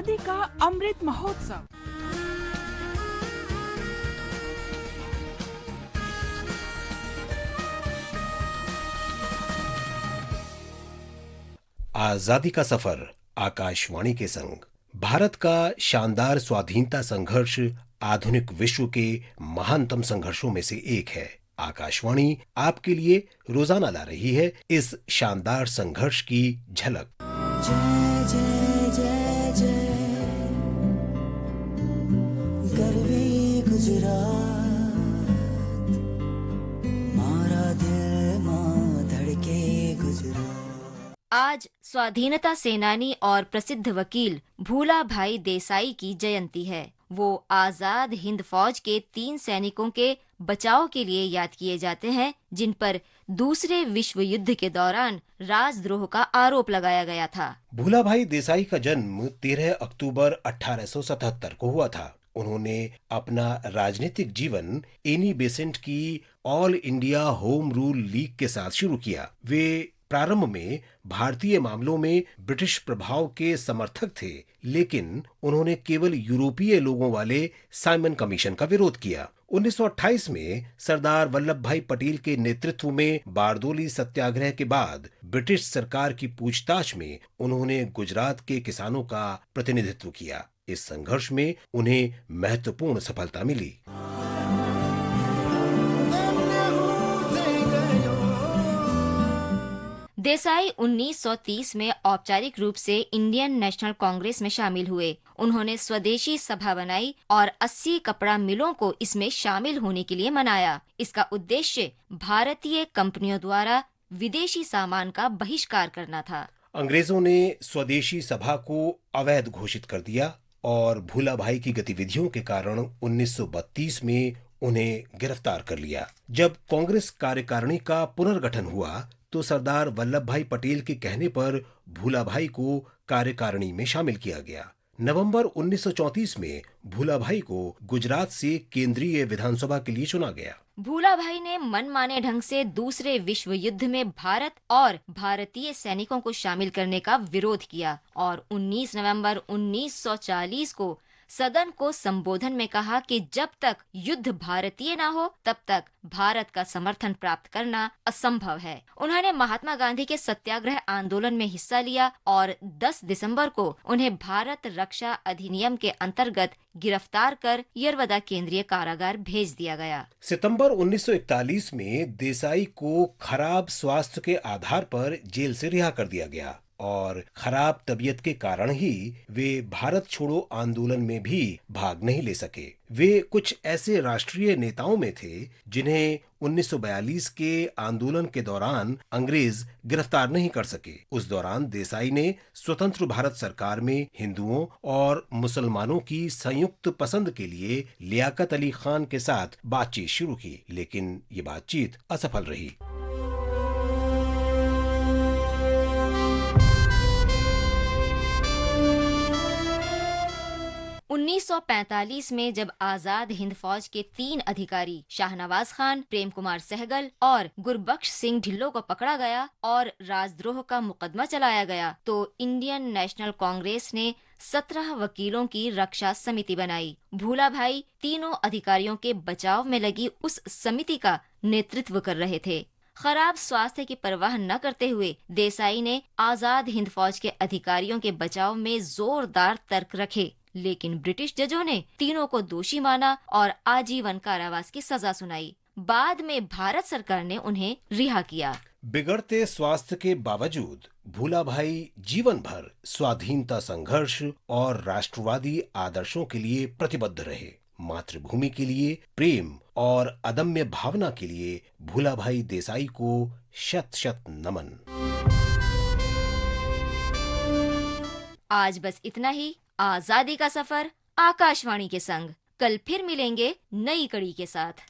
आजादी का अमृत महोत्सव। आजादी का सफर आकाशवाणी के संग। भारत का शानदार स्वाधीनता संघर्ष आधुनिक विश्व के महानतम संघर्षों में से एक है। आकाशवाणी आपके लिए रोजाना ला रही है इस शानदार संघर्ष की झलक। जय जय जय जय गर्वी गुजरात, मारा दिल मां धड़के गुजरात। आज स्वाधीनता सेनानी और प्रसिद्ध वकील भूला भाई देसाई की जयंती है। वो आजाद हिंद फौज के 3 सैनिकों के बचाव के लिए याद किए जाते हैं, जिन पर दूसरे विश्व युद्ध के दौरान राजद्रोह का आरोप लगाया गया था। भूला भाई देसाई का जन्म 13 अक्टूबर 1877 को हुआ था। उन्होंने अपना राजनीतिक जीवन एनी बेसेंट की all India home rule league के साथ शुरू किया। वे प्रारंभ में भारतीय मामलों में ब्रिटिश प्रभाव के समर्थक थे, लेकिन उन्होंने केवल यूरोपीय लोगों वाले साइमन कमीशन का विरोध किया। 1928 में सरदार वल्लभ भाई पटेल के नेतृत्व में बारदोली सत्याग्रह के बाद ब्रिटिश सरकार की पूछताछ में उन्होंने गुजरात के किसानों का प्रतिनिधित्व किया। इस संघर्ष में उन्हें महत्वपूर्ण सफलता मिली। देसाई 1930 में औपचारिक रूप से इंडियन नेशनल कांग्रेस में शामिल हुए। उन्होंने स्वदेशी सभा बनाई और 80 कपड़ा मिलों को इसमें शामिल होने के लिए मनाया। इसका उद्देश्य भारतीय कंपनियों द्वारा विदेशी सामान का बहिष्कार करना था। अंग्रेजों ने स्वदेशी सभा को अवैध घोषित कर दिया और भूला भाई की गतिविधियों के कारण 1932 में उन्हें गिरफ्तार कर लिया। जब कांग्रेस कार्यकारिणी का पुनर्गठन हुआ तो सरदार वल्लभ भाई पटेल के कहने पर भूला भाई को कार्यकारिणी में शामिल किया गया। नवंबर 1934 में भूला भाई को गुजरात से केंद्रीय विधानसभा के लिए चुना गया। भूला भाई ने मनमाने ढंग से दूसरे विश्व युद्ध में भारत और भारतीय सैनिकों को शामिल करने का विरोध किया और 19 नवंबर 1940 को सदन को संबोधन में कहा कि जब तक युद्ध भारतीय ना हो तब तक भारत का समर्थन प्राप्त करना असंभव है। उन्होंने महात्मा गांधी के सत्याग्रह आंदोलन में हिस्सा लिया और 10 दिसंबर को उन्हें भारत रक्षा अधिनियम के अंतर्गत गिरफ्तार कर यरवदा केंद्रीय कारागार भेज दिया गया। सितंबर 1941 में देसाई को खराब स्वास्थ्य के आधार पर जेल से रिहा कर दिया गया और खराब तबीयत के कारण ही वे भारत छोड़ो आंदोलन में भी भाग नहीं ले सके। वे कुछ ऐसे राष्ट्रीय नेताओं में थे जिन्हें 1942 के आंदोलन के दौरान अंग्रेज गिरफ्तार नहीं कर सके। उस दौरान देसाई ने स्वतंत्र भारत सरकार में हिंदुओं और मुसलमानों की संयुक्त पसंद के लिए लियाकत अली खान के साथ बातचीत शुरू की, लेकिन ये बातचीत असफल रही। 1945 में जब आजाद हिंद फौज के 3 अधिकारी शाहनवाज खान, प्रेम कुमार सहगल और गुरबख्श सिंह ढिल्लों को पकड़ा गया और राजद्रोह का मुकदमा चलाया गया, तो इंडियन नेशनल कांग्रेस ने 17 वकीलों की रक्षा समिति बनाई। भूला भाई तीनों अधिकारियों के बचाव में लगी उस समिति का नेतृत्व कर रहे थे। खराब स्वास्थ्य की परवाह न करते हुए देसाई ने आजाद हिंद फौज के अधिकारियों के बचाव में जोरदार तर्क रखे, लेकिन ब्रिटिश जजों ने तीनों को दोषी माना और आजीवन कारावास की सजा सुनाई। बाद में भारत सरकार ने उन्हें रिहा किया। बिगड़ते स्वास्थ्य के बावजूद भूला भाई जीवन भर स्वाधीनता संघर्ष और राष्ट्रवादी आदर्शों के लिए प्रतिबद्ध रहे। मातृभूमि के लिए प्रेम और अदम्य भावना के लिए भूला भाई देसाई को शत शत नमन। आज बस इतना ही। आजादी का सफर आकाशवाणी के संग। कल फिर मिलेंगे नई कड़ी के साथ।